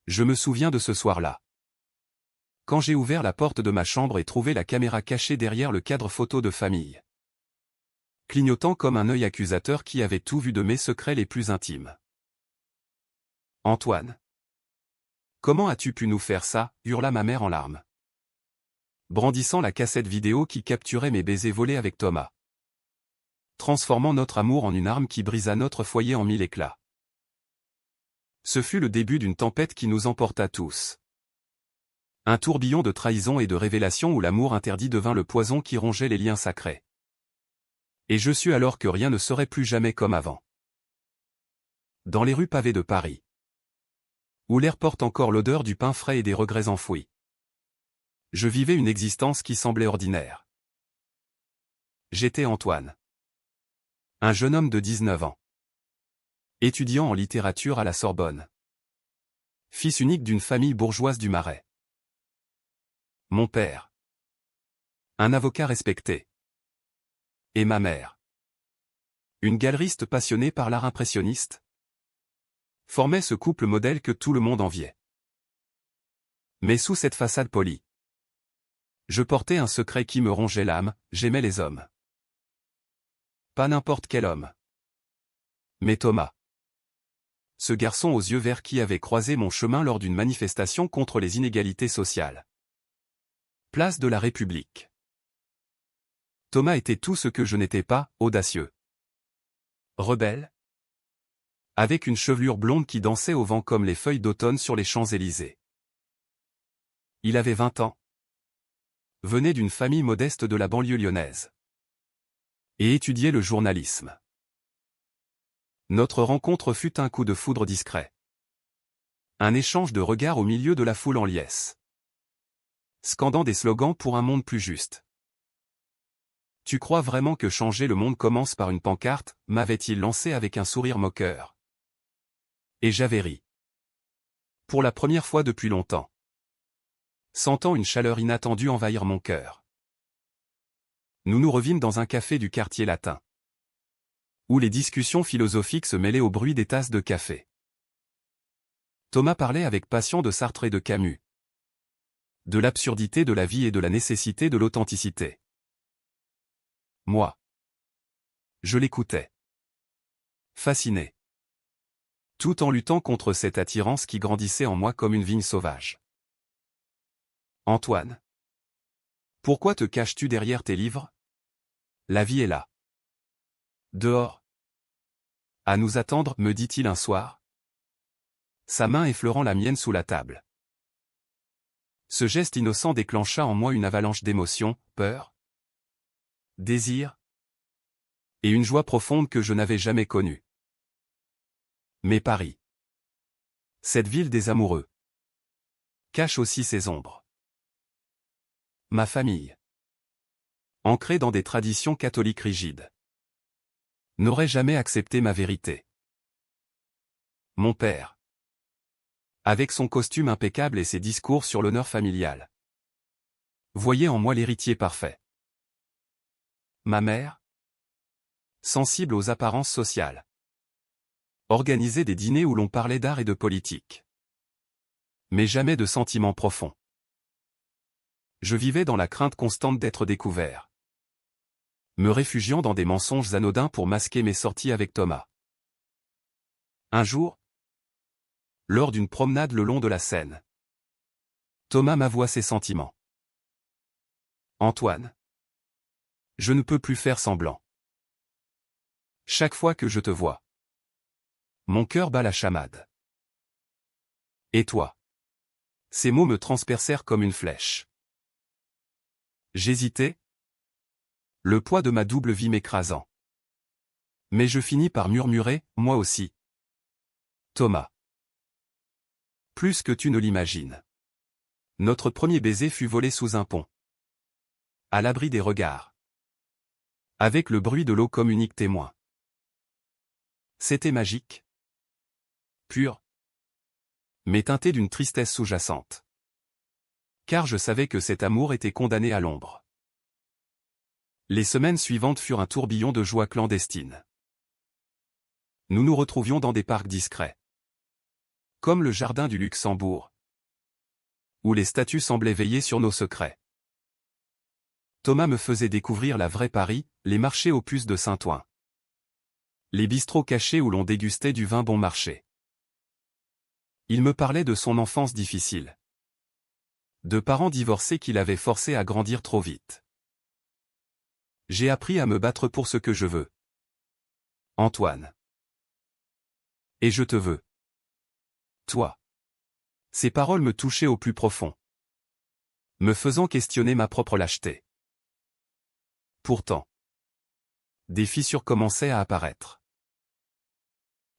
Je me souviens de ce soir-là. Quand j'ai ouvert la porte de ma chambre et trouvé la caméra cachée derrière le cadre photo de famille. Clignotant comme un œil accusateur qui avait tout vu de mes secrets les plus intimes. Antoine. Comment as-tu pu nous faire ça, hurla ma mère en larmes. Brandissant la cassette vidéo qui capturait mes baisers volés avec Thomas. Transformant notre amour en une arme qui brisa notre foyer en 1000 éclats. Ce fut le début d'une tempête qui nous emporta tous. Un tourbillon de trahison et de révélation où l'amour interdit devint le poison qui rongeait les liens sacrés. Et je sus alors que rien ne serait plus jamais comme avant. Dans les rues pavées de Paris, où l'air porte encore l'odeur du pain frais et des regrets enfouis, je vivais une existence qui semblait ordinaire. J'étais Antoine. Un jeune homme de 19 ans. Étudiant en littérature à la Sorbonne. Fils unique d'une famille bourgeoise du Marais. Mon père. Un avocat respecté. Et ma mère. Une galeriste passionnée par l'art impressionniste. Formait ce couple modèle que tout le monde enviait. Mais sous cette façade polie, je portais un secret qui me rongeait l'âme, j'aimais les hommes. Pas n'importe quel homme. Mais Thomas. Ce garçon aux yeux verts qui avait croisé mon chemin lors d'une manifestation contre les inégalités sociales. Place de la République. Thomas était tout ce que je n'étais pas, audacieux. Rebelle. Avec une chevelure blonde qui dansait au vent comme les feuilles d'automne sur les Champs-Élysées. Il avait 20 ans. Venait d'une famille modeste de la banlieue lyonnaise. Et étudiait le journalisme. Notre rencontre fut un coup de foudre discret. Un échange de regards au milieu de la foule en liesse. Scandant des slogans pour un monde plus juste. Tu crois vraiment que changer le monde commence par une pancarte, m'avait-il lancé avec un sourire moqueur. Et j'avais ri. Pour la première fois depuis longtemps. Sentant une chaleur inattendue envahir mon cœur. Nous nous revîmes dans un café du quartier latin. Où les discussions philosophiques se mêlaient au bruit des tasses de café. Thomas parlait avec passion de Sartre et de Camus. De l'absurdité de la vie et de la nécessité de l'authenticité. Moi. Je l'écoutais. Fasciné. Tout en luttant contre cette attirance qui grandissait en moi comme une vigne sauvage. Antoine. Pourquoi te caches-tu derrière tes livres? La vie est là. Dehors. À nous attendre, me dit-il un soir. Sa main effleurant la mienne sous la table. Ce geste innocent déclencha en moi une avalanche d'émotions, peur, désir, et une joie profonde que je n'avais jamais connue. Mais Paris, cette ville des amoureux, cache aussi ses ombres. Ma famille, ancrée dans des traditions catholiques rigides, n'aurait jamais accepté ma vérité. Mon père, avec son costume impeccable et ses discours sur l'honneur familial, voyait en moi l'héritier parfait. Ma mère, sensible aux apparences sociales, organisait des dîners où l'on parlait d'art et de politique. Mais jamais de sentiments profonds. Je vivais dans la crainte constante d'être découvert. Me réfugiant dans des mensonges anodins pour masquer mes sorties avec Thomas. Un jour, lors d'une promenade le long de la Seine, Thomas m'avoua ses sentiments. Antoine. Je ne peux plus faire semblant. Chaque fois que je te vois, mon cœur bat la chamade. Et toi? Ces mots me transpercèrent comme une flèche. J'hésitais, le poids de ma double vie m'écrasant. Mais je finis par murmurer, moi aussi. Thomas. Plus que tu ne l'imagines. Notre premier baiser fut volé sous un pont. À l'abri des regards. Avec le bruit de l'eau comme unique témoin. C'était magique. Pur. Mais teinté d'une tristesse sous-jacente. Car je savais que cet amour était condamné à l'ombre. Les semaines suivantes furent un tourbillon de joie clandestine. Nous nous retrouvions dans des parcs discrets. Comme le jardin du Luxembourg, où les statues semblaient veiller sur nos secrets. Thomas me faisait découvrir la vraie Paris, les marchés aux puces de Saint-Ouen. Les bistrots cachés où l'on dégustait du vin bon marché. Il me parlait de son enfance difficile. De parents divorcés qu'il avait forcés à grandir trop vite. J'ai appris à me battre pour ce que je veux. Antoine. Et je te veux. Toi. Ces paroles me touchaient au plus profond, me faisant questionner ma propre lâcheté. Pourtant, des fissures commençaient à apparaître.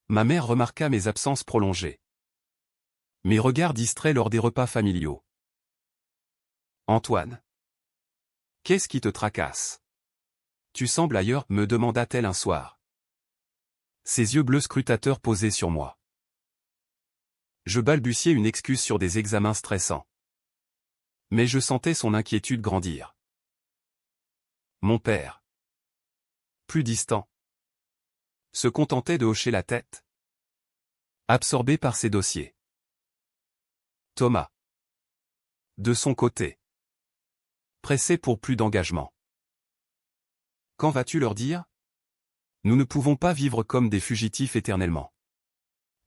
Ma mère remarqua mes absences prolongées. Mes regards distraits lors des repas familiaux. Antoine. Qu'est-ce qui te tracasse? Tu sembles ailleurs, me demanda-t-elle un soir. Ses yeux bleus scrutateurs posaient sur moi. Je balbutiai une excuse sur des examens stressants. Mais je sentais son inquiétude grandir. Mon père, plus distant, se contentait de hocher la tête, absorbé par ses dossiers. Thomas, de son côté, pressé pour plus d'engagement. Quand vas-tu leur dire? Nous ne pouvons pas vivre comme des fugitifs éternellement.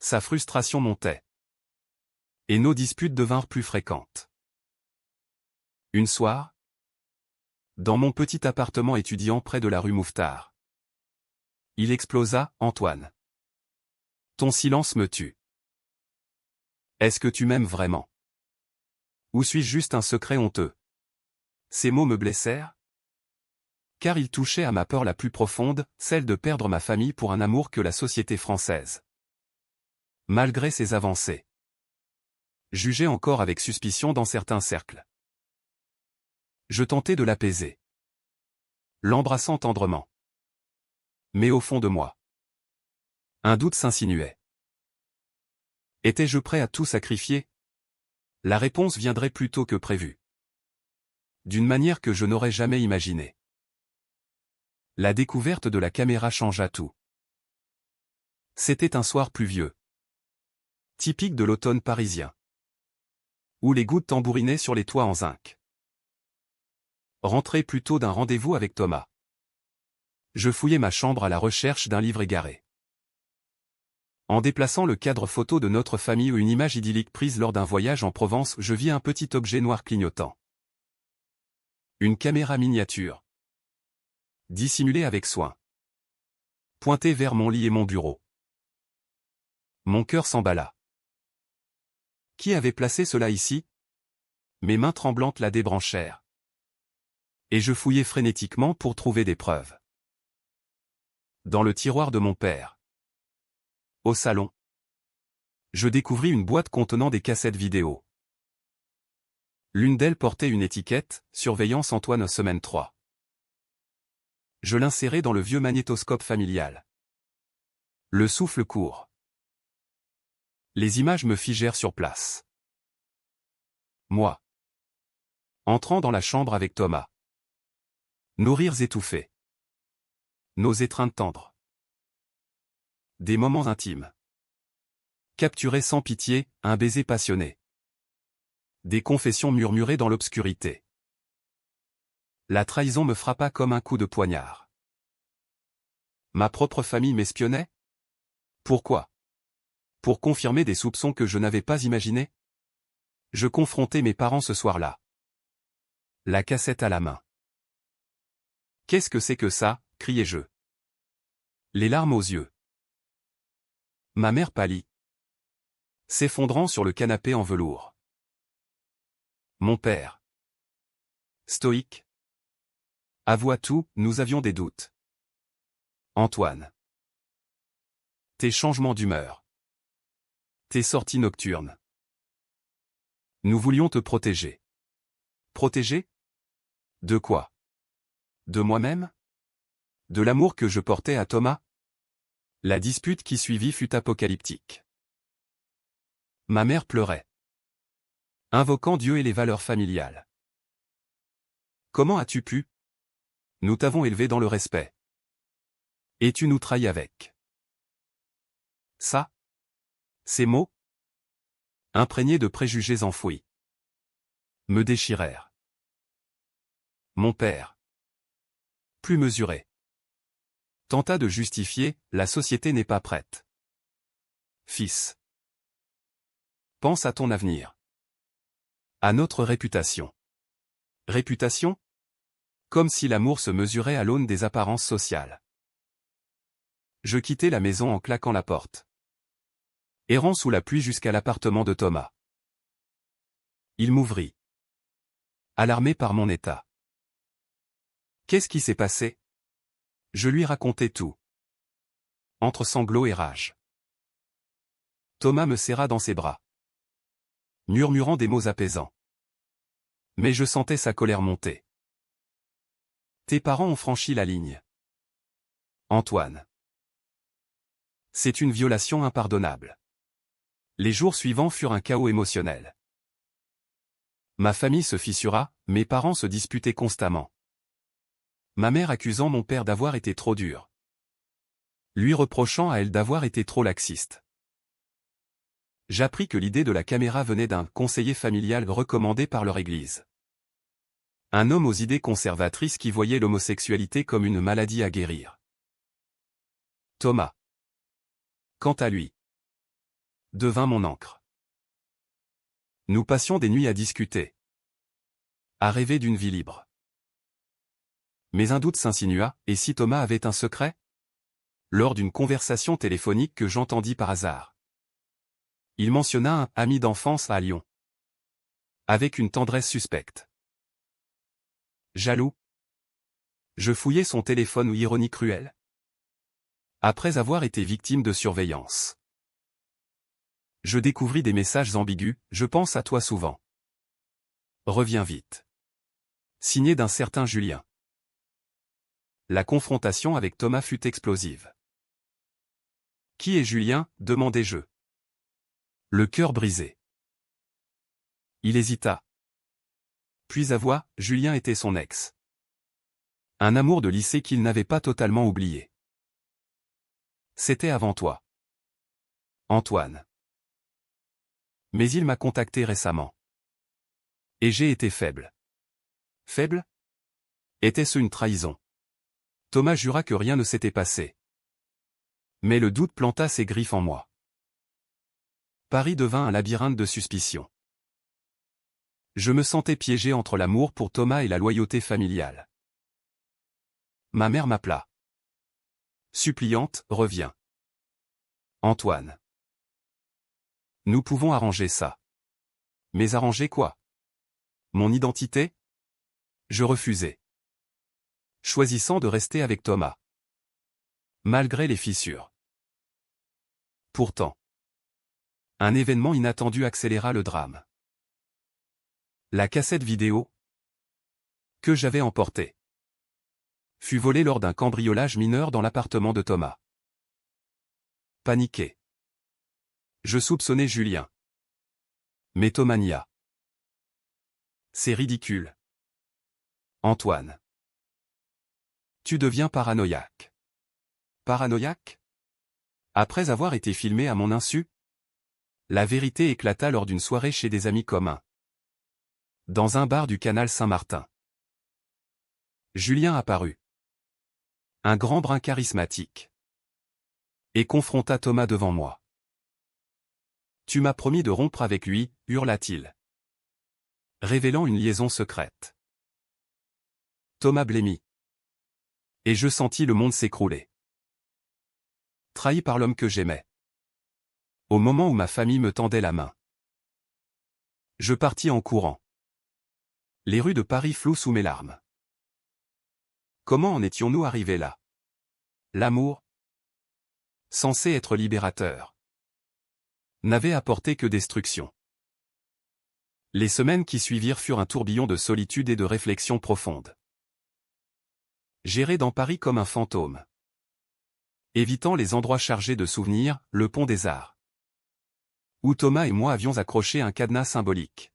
Sa frustration montait. Et nos disputes devinrent plus fréquentes. Une soir, dans mon petit appartement étudiant près de la rue Mouffetard, il explosa, Antoine. Ton silence me tue. Est-ce que tu m'aimes vraiment? Ou suis-je juste un secret honteux? Ces mots me blessèrent, car ils touchaient à ma peur la plus profonde, celle de perdre ma famille pour un amour que la société française, malgré ses avancées, jugeait encore avec suspicion dans certains cercles. Je tentai de l'apaiser, l'embrassant tendrement. Mais au fond de moi, un doute s'insinuait. Étais-je prêt à tout sacrifier? La réponse viendrait plus tôt que prévu. D'une manière que je n'aurais jamais imaginée. La découverte de la caméra changea tout. C'était un soir pluvieux, typique de l'automne parisien, où les gouttes tambourinaient sur les toits en zinc. Rentré plus tôt d'un rendez-vous avec Thomas. Je fouillais ma chambre à la recherche d'un livre égaré. En déplaçant le cadre photo de notre famille ou une image idyllique prise lors d'un voyage en Provence, je vis un petit objet noir clignotant. Une caméra miniature, dissimulée avec soin, pointée vers mon lit et mon bureau. Mon cœur s'emballa. Qui avait placé cela ici? Mes mains tremblantes la débranchèrent. Et je fouillai frénétiquement pour trouver des preuves. Dans le tiroir de mon père. Au salon. Je découvris une boîte contenant des cassettes vidéo. L'une d'elles portait une étiquette, Surveillance Antoine semaine 3. Je l'insérai dans le vieux magnétoscope familial. Le souffle court. Les images me figèrent sur place. Moi. Entrant dans la chambre avec Thomas. Nos rires étouffés. Nos étreintes tendres. Des moments intimes. Capturés sans pitié, un baiser passionné. Des confessions murmurées dans l'obscurité. La trahison me frappa comme un coup de poignard. Ma propre famille m'espionnait? Pourquoi? Pour confirmer des soupçons que je n'avais pas imaginés? Je confrontai mes parents ce soir-là. La cassette à la main. Qu'est-ce que c'est que ça? Criai-je. Les larmes aux yeux. Ma mère pâlit, s'effondrant sur le canapé en velours. Mon père. Stoïque. Avoua tout, nous avions des doutes. Antoine. Tes changements d'humeur. Tes sorties nocturnes. Nous voulions te protéger. Protéger? De quoi? De moi-même? De l'amour que je portais à Thomas? La dispute qui suivit fut apocalyptique. Ma mère pleurait, invoquant Dieu et les valeurs familiales. Comment as-tu pu? Nous t'avons élevé dans le respect. Et tu nous trahis avec. Ça? Ces mots? imprégnés de préjugés enfouis, me déchirèrent. Mon père, plus mesuré, tenta de justifier, la société n'est pas prête. Fils, pense à ton avenir. À notre réputation. Réputation? Comme si l'amour se mesurait à l'aune des apparences sociales. Je quittai la maison en claquant la porte. Errant sous la pluie jusqu'à l'appartement de Thomas. Il m'ouvrit. Alarmé par mon état. Qu'est-ce qui s'est passé? Je lui racontai tout. Entre sanglots et rage. Thomas me serra dans ses bras, murmurant des mots apaisants. Mais je sentais sa colère monter. Tes parents ont franchi la ligne. Antoine. C'est une violation impardonnable. Les jours suivants furent un chaos émotionnel. Ma famille se fissura, mes parents se disputaient constamment. Ma mère accusant mon père d'avoir été trop dur. Lui reprochant à elle d'avoir été trop laxiste. J'appris que l'idée de la caméra venait d'un conseiller familial recommandé par leur église. Un homme aux idées conservatrices qui voyait l'homosexualité comme une maladie à guérir. Thomas, quant à lui, devint mon ancre. Nous passions des nuits à discuter, à rêver d'une vie libre. Mais un doute s'insinua, et si Thomas avait un secret? Lors d'une conversation téléphonique que j'entendis par hasard. Il mentionna un ami d'enfance à Lyon. Avec une tendresse suspecte. Jaloux? Je fouillai son téléphone ou ironie cruelle. Après avoir été victime de surveillance. Je découvris des messages ambigus, je pense à toi souvent. Reviens vite. Signé d'un certain Julien. La confrontation avec Thomas fut explosive. Qui est Julien? Demandai-je. Le cœur brisé. Il hésita. Puis avoua, Julien était son ex. Un amour de lycée qu'il n'avait pas totalement oublié. C'était avant toi. Antoine. Mais il m'a contacté récemment. Et j'ai été faible. Faible? Était-ce une trahison? Thomas jura que rien ne s'était passé. Mais le doute planta ses griffes en moi. Paris devint un labyrinthe de suspicions. Je me sentais piégé entre l'amour pour Thomas et la loyauté familiale. Ma mère m'appela. Suppliante, reviens. Antoine. Nous pouvons arranger ça. Mais arranger quoi? Mon identité? Je refusai. Choisissant de rester avec Thomas. Malgré les fissures. Pourtant. Un événement inattendu accéléra le drame. La cassette vidéo que j'avais emportée fut volée lors d'un cambriolage mineur dans l'appartement de Thomas. Paniqué. Je soupçonnais Julien. Mais Thomas nia. C'est ridicule. Antoine. Tu deviens paranoïaque. Paranoïaque? Après avoir été filmé à mon insu? La vérité éclata lors d'une soirée chez des amis communs. Dans un bar du canal Saint-Martin. Julien apparut. Un grand brun charismatique. Et confronta Thomas devant moi. Tu m'as promis de rompre avec lui, hurla-t-il. Révélant une liaison secrète. Thomas blêmit. Et je sentis le monde s'écrouler. Trahi par l'homme que j'aimais. Au moment où ma famille me tendait la main. Je partis en courant. Les rues de Paris flouent sous mes larmes. Comment en étions-nous arrivés là? L'amour, censé être libérateur, n'avait apporté que destruction. Les semaines qui suivirent furent un tourbillon de solitude et de réflexion profonde. J'errais dans Paris comme un fantôme. Évitant les endroits chargés de souvenirs, le pont des Arts. Où Thomas et moi avions accroché un cadenas symbolique.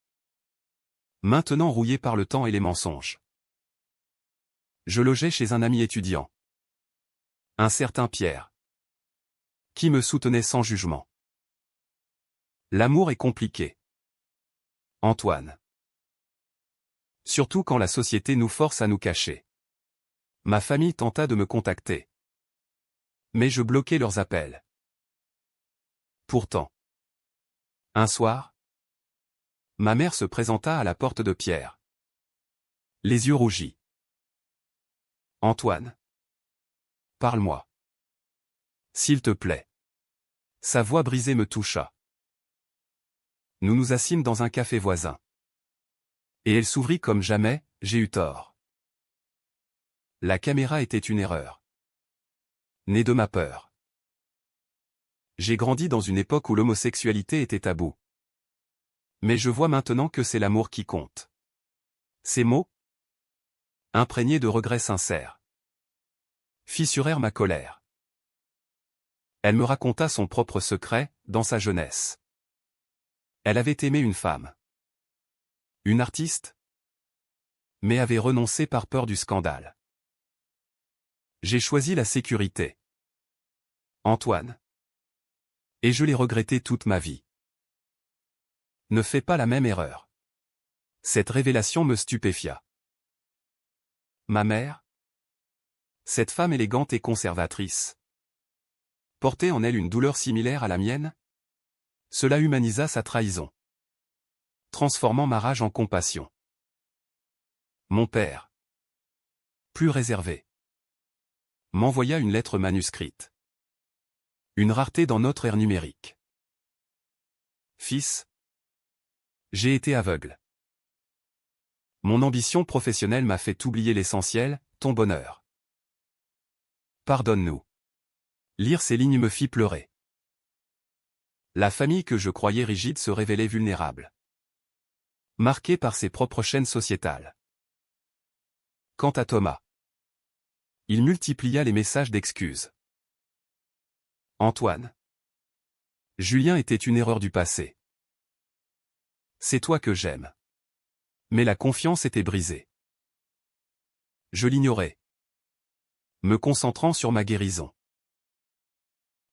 Maintenant rouillé par le temps et les mensonges. Je logeais chez un ami étudiant. Un certain Pierre. Qui me soutenait sans jugement. L'amour est compliqué. Antoine. Surtout quand la société nous force à nous cacher. Ma famille tenta de me contacter. Mais je bloquais leurs appels. Pourtant. Un soir, ma mère se présenta à la porte de Pierre. Les yeux rougis. Antoine. Parle-moi. S'il te plaît. Sa voix brisée me toucha. Nous nous assîmes dans un café voisin. Et elle s'ouvrit comme jamais, j'ai eu tort. La caméra était une erreur. Née de ma peur. J'ai grandi dans une époque où l'homosexualité était tabou. Mais je vois maintenant que c'est l'amour qui compte. Ces mots, imprégnés de regrets sincères, fissurèrent ma colère. Elle me raconta son propre secret, dans sa jeunesse. Elle avait aimé une femme. Une artiste, mais avait renoncé par peur du scandale. J'ai choisi la sécurité. Antoine. Et je l'ai regretté toute ma vie. Ne fais pas la même erreur. Cette révélation me stupéfia. Ma mère, cette femme élégante et conservatrice, portait en elle une douleur similaire à la mienne. Cela humanisa sa trahison, transformant ma rage en compassion. Mon père, plus réservé, m'envoya une lettre manuscrite. Une rareté dans notre ère numérique. Fils, j'ai été aveugle. Mon ambition professionnelle m'a fait oublier l'essentiel, ton bonheur. Pardonne-nous. Lire ces lignes me fit pleurer. La famille que je croyais rigide se révélait vulnérable. Marquée par ses propres chaînes sociétales. Quant à Thomas, il multiplia les messages d'excuses. Antoine. Julien était une erreur du passé. C'est toi que j'aime. Mais la confiance était brisée. Je l'ignorais, me concentrant sur ma guérison.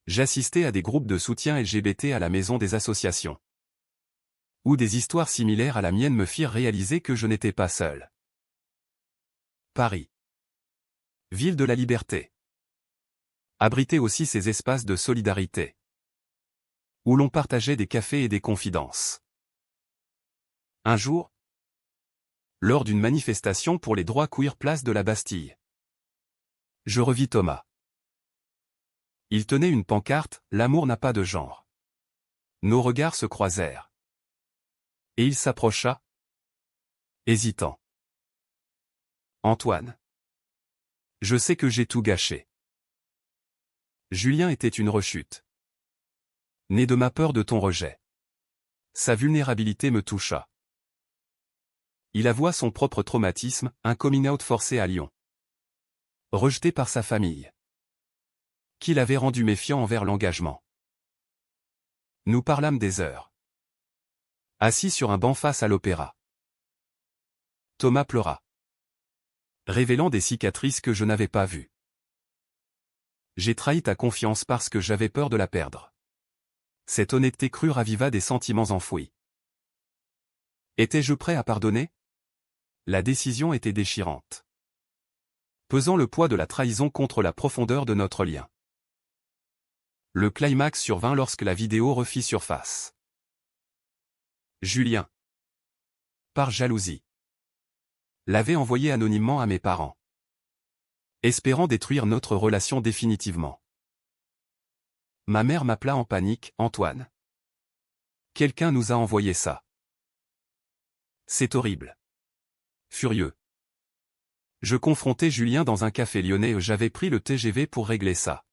J'assistais à des groupes de soutien LGBT à la maison des associations. Où des histoires similaires à la mienne me firent réaliser que je n'étais pas seul. Paris. Ville de la liberté. Abritait aussi ces espaces de solidarité. Où l'on partageait des cafés et des confidences. Un jour, lors d'une manifestation pour les droits queer place de la Bastille, je revis Thomas. Il tenait une pancarte, l'amour n'a pas de genre. Nos regards se croisèrent. Et il s'approcha, hésitant. Antoine. Je sais que j'ai tout gâché. Julien était une rechute. Né de ma peur de ton rejet. Sa vulnérabilité me toucha. Il avoua son propre traumatisme, un coming-out forcé à Lyon. Rejeté par sa famille. Qui l'avait rendu méfiant envers l'engagement. Nous parlâmes des heures. Assis sur un banc face à l'opéra. Thomas pleura. Révélant des cicatrices que je n'avais pas vues. J'ai trahi ta confiance parce que j'avais peur de la perdre. Cette honnêteté crue raviva des sentiments enfouis. Étais-je prêt à pardonner? La décision était déchirante. Pesant le poids de la trahison contre la profondeur de notre lien. Le climax survint lorsque la vidéo refit surface. Julien, par jalousie, l'avait envoyé anonymement à mes parents. Espérant détruire notre relation définitivement. Ma mère m'appela en panique, Antoine. Quelqu'un nous a envoyé ça. C'est horrible. Furieux. Je confrontais Julien dans un café lyonnais où j'avais pris le TGV pour régler ça.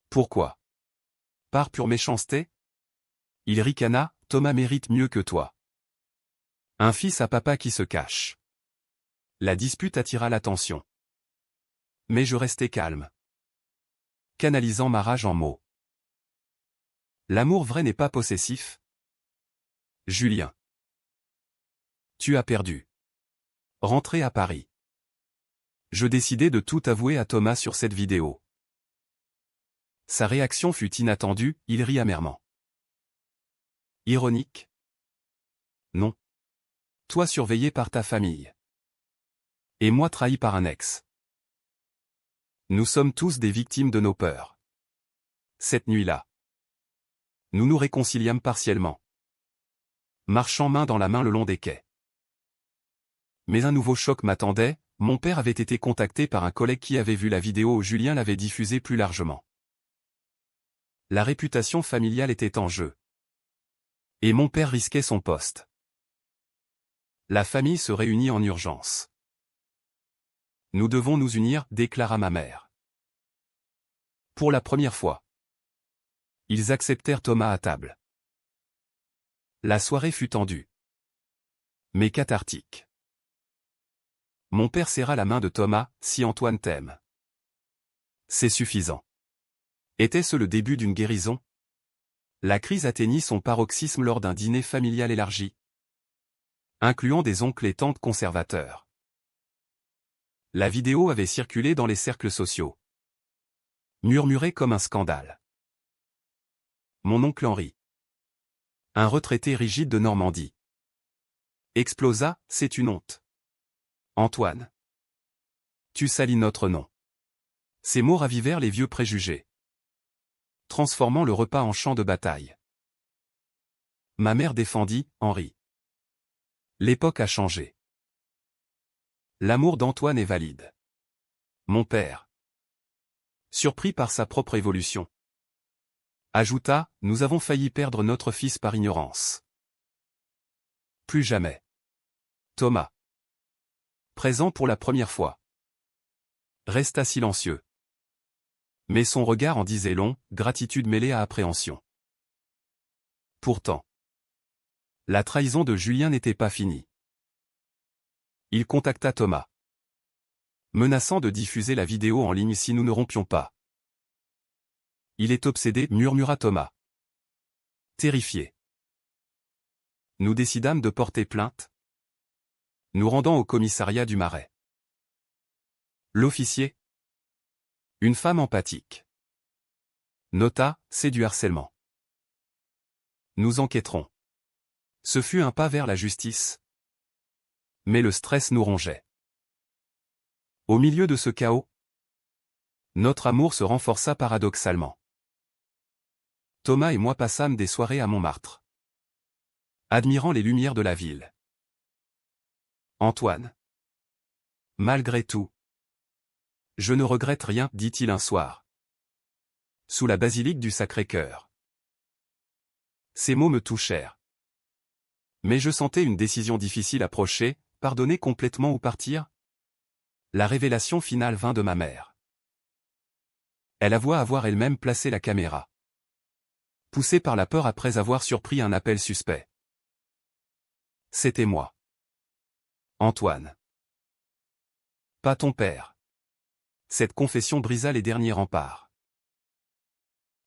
Pourquoi? Par pure méchanceté? Il ricana, Thomas mérite mieux que toi. Un fils à papa qui se cache. La dispute attira l'attention. Mais je restais calme. Canalisant ma rage en mots. L'amour vrai n'est pas possessif. Julien. Tu as perdu. Rentré à Paris. Je décidai de tout avouer à Thomas sur cette vidéo. Sa réaction fut inattendue, il rit amèrement. Ironique? Non. Toi surveillé par ta famille. Et moi trahi par un ex. Nous sommes tous des victimes de nos peurs. Cette nuit-là, nous nous réconciliâmes partiellement, marchant main dans la main le long des quais. Mais un nouveau choc m'attendait, mon père avait été contacté par un collègue qui avait vu la vidéo où Julien l'avait diffusée plus largement. La réputation familiale était en jeu. Et mon père risquait son poste. La famille se réunit en urgence. Nous devons nous unir, déclara ma mère. Pour la première fois, ils acceptèrent Thomas à table. La soirée fut tendue, mais cathartique. Mon père serra la main de Thomas, si Antoine t'aime. C'est suffisant. Était-ce le début d'une guérison? La crise atteignit son paroxysme lors d'un dîner familial élargi, incluant des oncles et tantes conservateurs. La vidéo avait circulé dans les cercles sociaux. Murmuré comme un scandale. Mon oncle Henri, un retraité rigide de Normandie, explosa, c'est une honte. Antoine, tu salis notre nom. Ces mots ravivèrent les vieux préjugés, transformant le repas en champ de bataille. Ma mère défendit, Henri. L'époque a changé. L'amour d'Antoine est valide. Mon père, surpris par sa propre évolution, ajouta, nous avons failli perdre notre fils par ignorance. Plus jamais. Thomas, présent pour la première fois, resta silencieux. Mais son regard en disait long, gratitude mêlée à appréhension. Pourtant, la trahison de Julien n'était pas finie. Il contacta Thomas, menaçant de diffuser la vidéo en ligne si nous ne rompions pas. Il est obsédé, murmura Thomas. Terrifié. Nous décidâmes de porter plainte, nous rendant au commissariat du Marais. L'officier, une femme empathique, nota, c'est du harcèlement. Nous enquêterons. Ce fut un pas vers la justice. Mais le stress nous rongeait. Au milieu de ce chaos, notre amour se renforça paradoxalement. Thomas et moi passâmes des soirées à Montmartre, admirant les lumières de la ville. Antoine, malgré tout, je ne regrette rien, dit-il un soir, sous la basilique du Sacré-Cœur. Ces mots me touchèrent. Mais je sentais une décision difficile approcher, pardonner complètement ou partir? La révélation finale vint de ma mère. Elle avoua avoir elle-même placé la caméra, poussée par la peur après avoir surpris un appel suspect. C'était moi. Antoine. Pas ton père. Cette confession brisa les derniers remparts.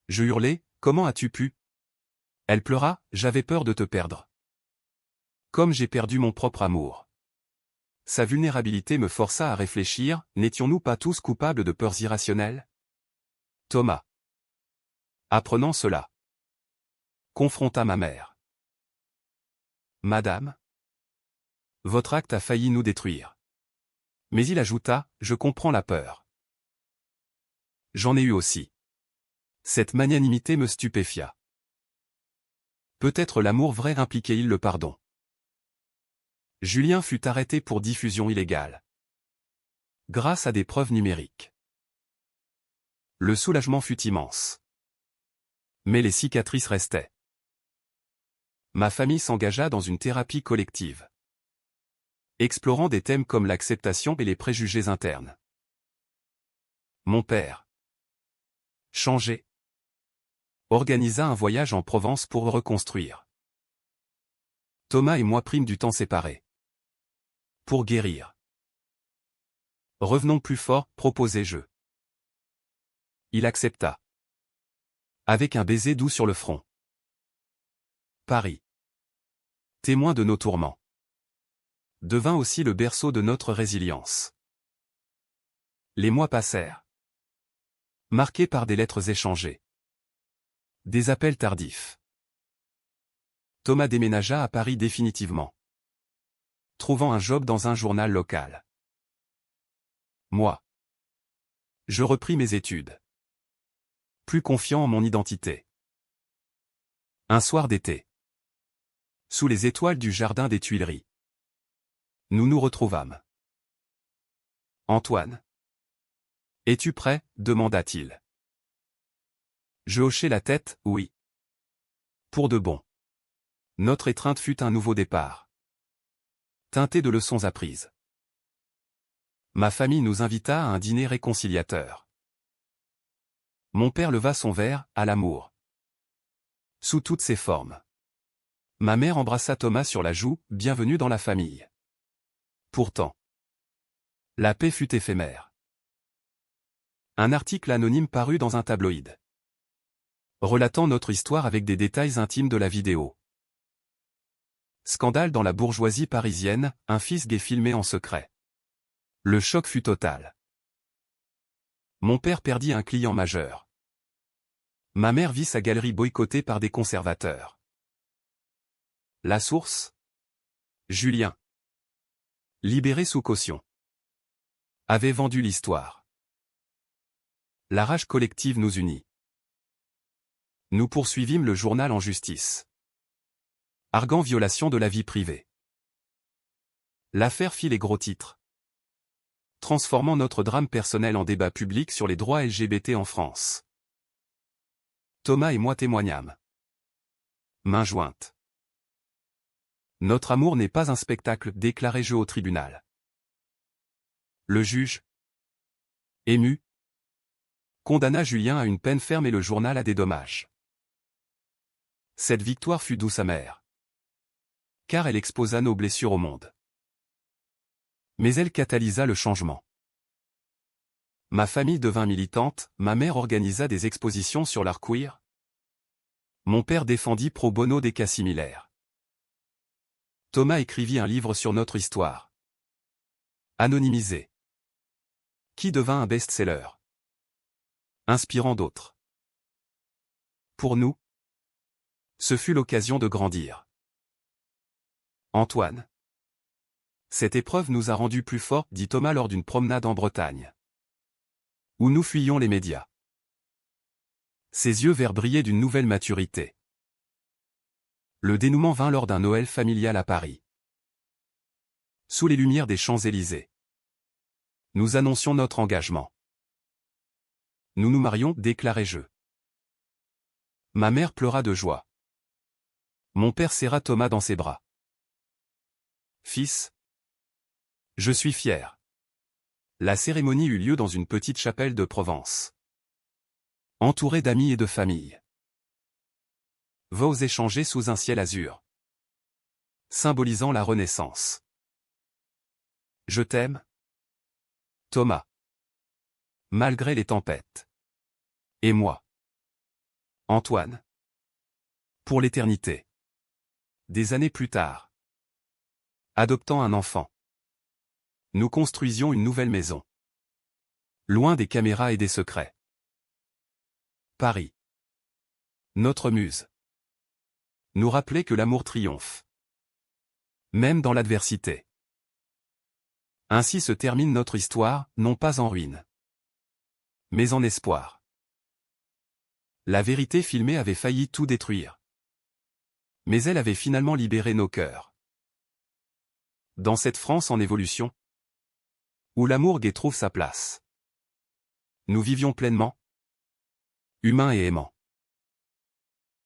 Je hurlai, comment as-tu pu? Elle pleura, j'avais peur de te perdre. Comme j'ai perdu mon propre amour. Sa vulnérabilité me força à réfléchir, n'étions-nous pas tous coupables de peurs irrationnelles? Thomas, apprenant cela, confronta ma mère. Madame, votre acte a failli nous détruire. Mais il ajouta, je comprends la peur. J'en ai eu aussi. Cette magnanimité me stupéfia. Peut-être l'amour vrai impliquait-il le pardon. Julien fut arrêté pour diffusion illégale, grâce à des preuves numériques. Le soulagement fut immense. Mais les cicatrices restaient. Ma famille s'engaga dans une thérapie collective, explorant des thèmes comme l'acceptation et les préjugés internes. Mon père, changé, organisa un voyage en Provence pour reconstruire. Thomas et moi prîmes du temps séparés. Pour guérir. Revenons plus fort, proposai-je. Il accepta. Avec un baiser doux sur le front. Paris, témoin de nos tourments, devint aussi le berceau de notre résilience. Les mois passèrent, marqués par des lettres échangées, des appels tardifs, Thomas déménagea à Paris définitivement, trouvant un job dans un journal local. Moi, je repris mes études, plus confiant en mon identité. Un soir d'été, sous les étoiles du jardin des Tuileries, nous nous retrouvâmes. « Antoine, es-tu prêt ?» demanda-t-il. Je hochai la tête, oui. Pour de bon. Notre étreinte fut un nouveau départ, teinté de leçons apprises. Ma famille nous invita à un dîner réconciliateur. Mon père leva son verre, à l'amour, sous toutes ses formes. Ma mère embrassa Thomas sur la joue, bienvenue dans la famille. Pourtant, la paix fut éphémère. Un article anonyme parut dans un tabloïd, relatant notre histoire avec des détails intimes de la vidéo. Scandale dans la bourgeoisie parisienne, un fils gay filmé en secret. Le choc fut total. Mon père perdit un client majeur. Ma mère vit sa galerie boycottée par des conservateurs. La source ? Julien, libéré sous caution, avait vendu l'histoire. La rage collective nous unit. Nous poursuivîmes le journal en justice, arguant violation de la vie privée. L'affaire fit les gros titres, transformant notre drame personnel en débat public sur les droits LGBT en France. Thomas et moi témoignâmes, mains jointes. Notre amour n'est pas un spectacle, déclarai-je au tribunal. Le juge, ému, condamna Julien à une peine ferme et le journal à des dommages. Cette victoire fut douce amère, car elle exposa nos blessures au monde. Mais elle catalysa le changement. Ma famille devint militante, ma mère organisa des expositions sur l'art queer. Mon père défendit pro bono des cas similaires. Thomas écrivit un livre sur notre histoire, anonymisé, qui devint un best-seller, inspirant d'autres. Pour nous, ce fut l'occasion de grandir. Antoine, cette épreuve nous a rendus plus forts, dit Thomas lors d'une promenade en Bretagne, où nous fuyions les médias. Ses yeux verts brillaient d'une nouvelle maturité. Le dénouement vint lors d'un Noël familial à Paris. Sous les lumières des Champs-Élysées, nous annoncions notre engagement. Nous nous marions, déclarai-je. Ma mère pleura de joie. Mon père serra Thomas dans ses bras. Fils, je suis fier. La cérémonie eut lieu dans une petite chapelle de Provence, entourée d'amis et de famille. Voix échangées sous un ciel azur, symbolisant la Renaissance. Je t'aime, Thomas, malgré les tempêtes. Et moi, Antoine, pour l'éternité. Des années plus tard, adoptant un enfant, nous construisions une nouvelle maison, loin des caméras et des secrets. Paris, notre muse, nous rappelait que l'amour triomphe, même dans l'adversité. Ainsi se termine notre histoire, non pas en ruine, mais en espoir. La vérité filmée avait failli tout détruire, mais elle avait finalement libéré nos cœurs. Dans cette France en évolution, où l'amour gay trouve sa place, nous vivions pleinement, humains et aimants.